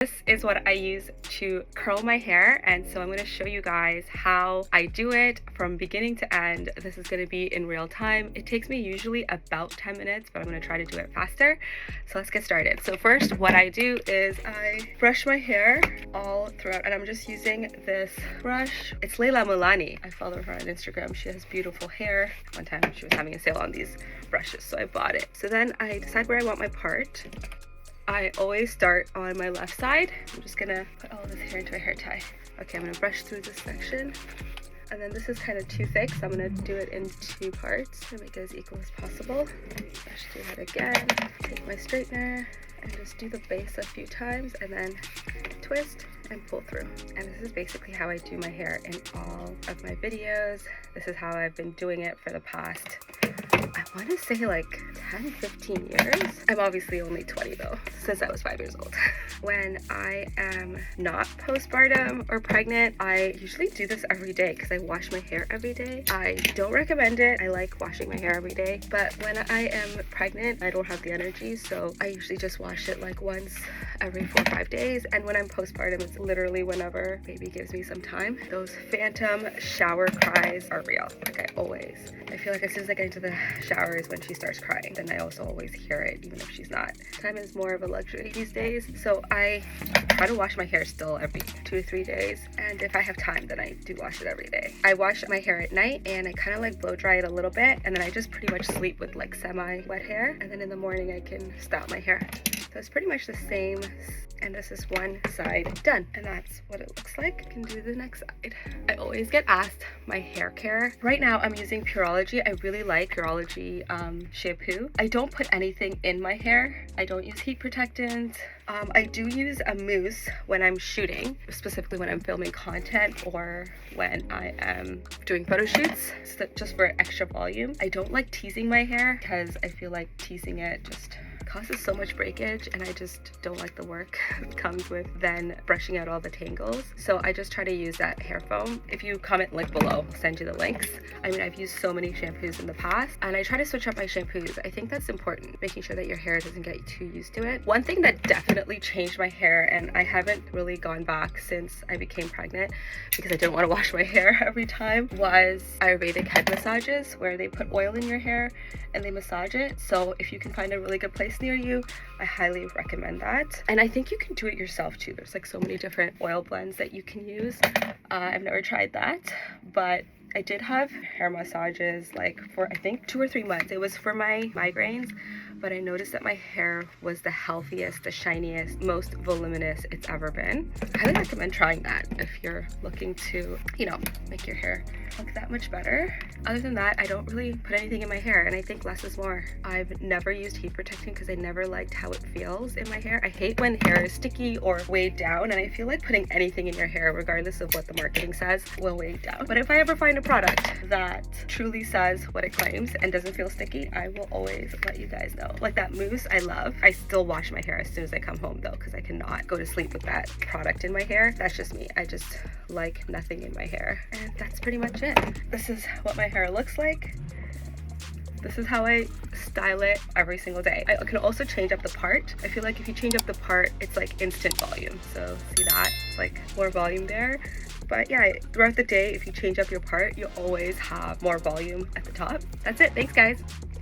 This is what I use to curl my hair, and so I'm going to show you guys how I do it from beginning to end. This is going to be in real time. It takes me usually about 10 minutes, but I'm going to try to do it faster. So let's get started. So first, what I do is I brush my hair all throughout, and I'm just using this brush. It's Leila Mulani. I follow her on Instagram. She has beautiful hair. One time she was having a sale on these brushes, so I bought it. So then I decide where I want my part. I always start on my left side. I'm just gonna put all of this hair into a hair tie. Okay, I'm gonna brush through this section. And then this is kind of too thick, so I'm gonna do it in two parts and make it as equal as possible. Brush through that again, take my straightener and just do the base a few times and then twist and pull through. And this is basically how I do my hair in all of my videos. This is how I've been doing it for the past, I want to say like 10, 15 years. I'm obviously only 20 though, since I was 5 years old. When I am not postpartum or pregnant, I usually do this every day because I wash my hair every day. I don't recommend it. I like washing my hair every day, but when I am pregnant, I don't have the energy, so I usually just wash it like once every 4 or 5 days. And when I'm postpartum, it's literally whenever baby gives me some time. Those phantom shower cries are real. Like I always. I feel like as soon as I get into the shower is when she starts crying. Then I also always hear it, even if she's not. Time is more of a luxury these days. So I try to wash my hair still every 2 to 3 days. And if I have time, then I do wash it every day. I wash my hair at night and I kind of like blow dry it a little bit. And then I just pretty much sleep with like semi-wet hair. And then in the morning I can style my hair. So it's pretty much the same. And this is one side done, and that's what it looks like. I can do the next side. I always get asked my hair care. Right now I'm using Pureology. I really like Pureology shampoo. I don't put anything in my hair. I don't use heat protectant. I do use a mousse when I'm shooting, specifically when I'm filming content or when I am doing photo shoots, so just for extra volume. I don't like teasing my hair because I feel like teasing it just causes so much breakage, and I just don't like the work that comes with then brushing out all the tangles. So I just try to use that hair foam. If you comment link below, I'll send you the links. I mean, I've used so many shampoos in the past, and I try to switch up my shampoos. I think that's important, making sure that your hair doesn't get too used to it. One thing that definitely changed my hair, and I haven't really gone back since I became pregnant because I didn't want to wash my hair every time, was Ayurvedic head massages, where they put oil in your hair and they massage it. So if you can find a really good place near you, I highly recommend that. And I think you can do it yourself too. There's like so many different oil blends that you can use. I've never tried that, but I did have hair massages like for I think 2 or 3 months. It was for my migraines, but I noticed that my hair was the healthiest, the shiniest, most voluminous it's ever been. I highly recommend trying that if you're looking to, you know, make your hair look that much better. Other than that, I don't really put anything in my hair, and I think less is more. I've never used heat protectant because I never liked how it feels in my hair. I hate when hair is sticky or weighed down, and I feel like putting anything in your hair, regardless of what the marketing says, will weigh it down. But if I ever find a product that truly says what it claims and doesn't feel sticky, I will always let you guys know. Like that mousse, I love. I still wash my hair as soon as I come home though, because I cannot go to sleep with that product in my hair. That's just me. I just like nothing in my hair. And that's pretty much it. This is what my hair looks like. This is how I style it every single day. I can also change up the part. I feel like if you change up the part, it's like instant volume. So see that? It's like more volume there. But yeah, throughout the day, if you change up your part, you always have more volume at the top. That's it. Thanks, guys.